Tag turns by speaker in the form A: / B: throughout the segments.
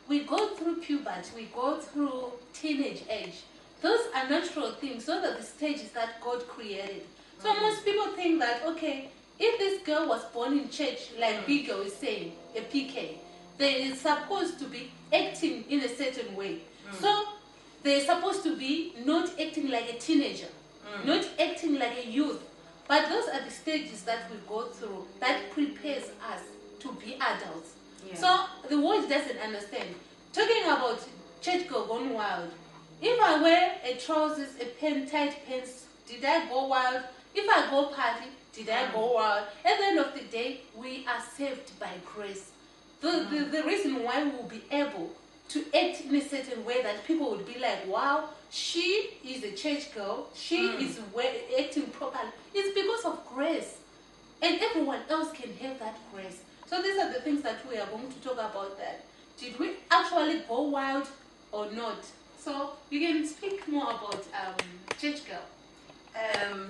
A: we go through puberty, we go through teenage age. Those are natural things. Those are the stages that God created. So most people think that, okay, if this girl was born in church, like Big Girl is saying, a PK, they are supposed to be acting in a certain way. So they're supposed to be not acting like a teenager, not acting like a youth. But those are the stages that we go through that prepares us to be adults. Yeah. So the world doesn't understand. Talking about church girl gone wild. If I wear a trousers, a tight pants, did I go wild? If I go party, did I go wild? At the end of the day, we are saved by grace. The reason why we will be able to act in a certain way that people would be like, wow, she is a church girl, she is acting properly, it's because of grace. And everyone else can have that grace. So these are the things that we are going to talk about. That did we actually go wild or not? So you can speak more about church girl.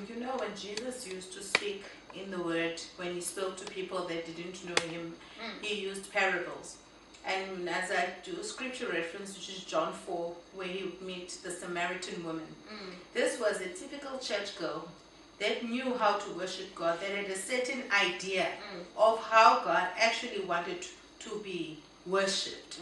B: You know, when Jesus used to speak in the word, when he spoke to people that didn't know him, he used parables. And as I do scripture reference, which is John 4, where he would meet the Samaritan woman. This was a typical church girl that knew how to worship God, that had a certain idea of how God actually wanted to be worshipped.